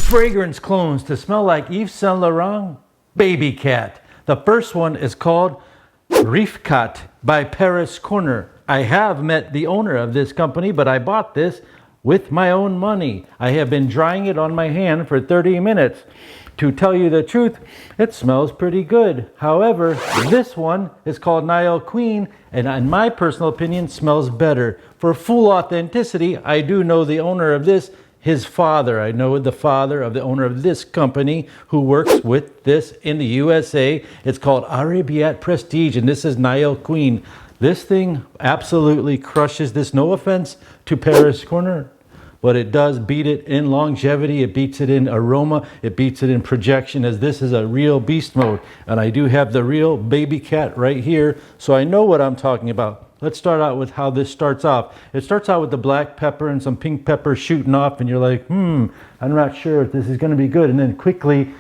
fragrance clones to smell like Yves Saint Laurent Baby Cat. The first one is called Rifkat by Paris Corner. I have met the owner of this company, but I bought this with my own money. I have been drying it on my hand for 30 minutes. To tell you the truth, it smells pretty good. However, this one is called Nile Queen, and in my personal opinion, smells better. For full authenticity, I do know the owner of this, his father. I know the father of the owner of this company who works with this in the USA. It's called Arabiat Prestige, and this is Nile Queen. This thing absolutely crushes this. No offense to Paris Corner, but it does beat it in longevity. It beats it in aroma. It beats it in projection, as this is a real beast mode. And I do have the real baby cat right here, so I know what I'm talking about. Let's start out with how this starts off. It starts out with the black pepper and some pink pepper shooting off, and you're like, I'm not sure if this is going to be good. And then quickly,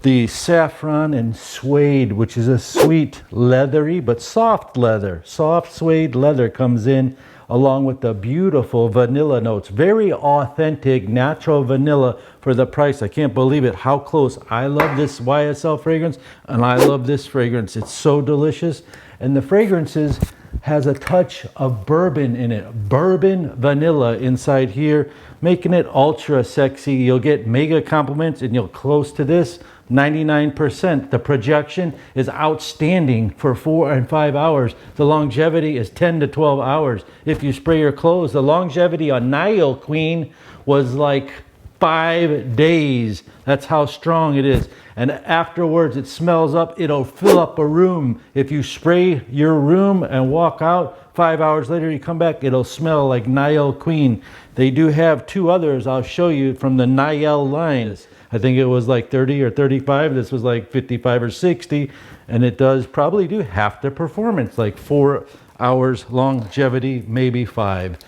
the saffron and suede, which is a sweet, leathery, but soft leather. Soft suede leather comes in, along with the beautiful vanilla notes. Very authentic, natural vanilla for the price. I can't believe it, how close. I love this YSL fragrance, and I love this fragrance. It's so delicious. And the fragrances has a touch of bourbon in it. Bourbon vanilla inside here, making it ultra sexy. You'll get mega compliments, and you'll close to this. 99%. The projection is outstanding for 4 and 5 hours. The longevity is 10 to 12 hours. If you spray your clothes, the longevity on Nile Queen was like 5 days. That's how strong it is. And afterwards, it smells up. It'll fill up a room. If you spray your room and walk out, 5 hours later you come back, it'll smell like Nile Queen. They do have 2 others I'll show you from the Nile line. I think it was like 30 or 35. This was like 55 or 60. And it does probably do half the performance, like 4 hours longevity, maybe 5.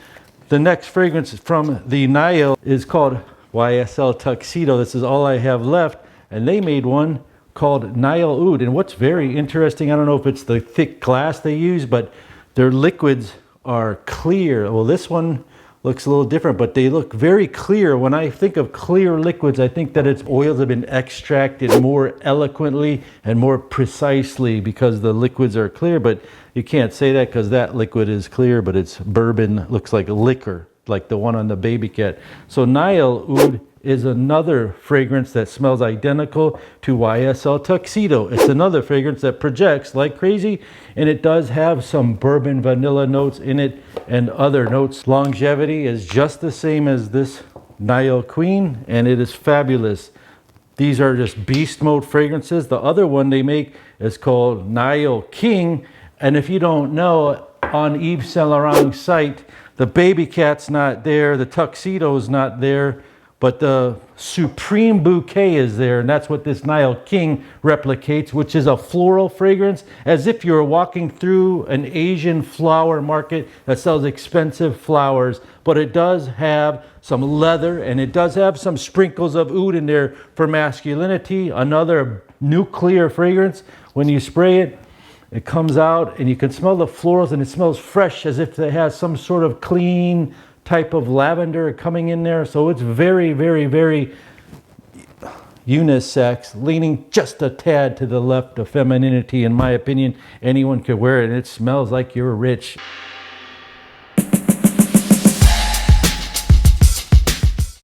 The next fragrance from the Nile is called YSL Tuxedo. This is all I have left. And they made one called Nile Oud. And what's very interesting, I don't know if it's the thick glass they use, but their liquids are clear. Well, this one looks a little different, but they look very clear. When I think of clear liquids, I think that its oils have been extracted more eloquently and more precisely because the liquids are clear. But you can't say that because that liquid is clear, but it's bourbon, looks like liquor, like the one on the baby cat. So Nile Oud is another fragrance that smells identical to YSL Tuxedo. It's another fragrance that projects like crazy, and it does have some bourbon vanilla notes in it and other notes. Longevity is just the same as this Nile Queen, and it is fabulous. These are just beast mode fragrances. The other one they make is called Nile King, and if you don't know, on Yves Saint Laurent's site, the baby cat's not there, the tuxedo's not there, but the Supreme Bouquet is there, and that's what this Nile King replicates, which is a floral fragrance, as if you were walking through an Asian flower market that sells expensive flowers. But it does have some leather, and it does have some sprinkles of oud in there for masculinity. Another nuclear fragrance. When you spray it, it comes out, and you can smell the florals, and it smells fresh, as if it has some sort of clean type of lavender coming in there. So it's very, very, very unisex, leaning just a tad to the left of femininity, in my opinion. Anyone could wear it, and it smells like you're rich.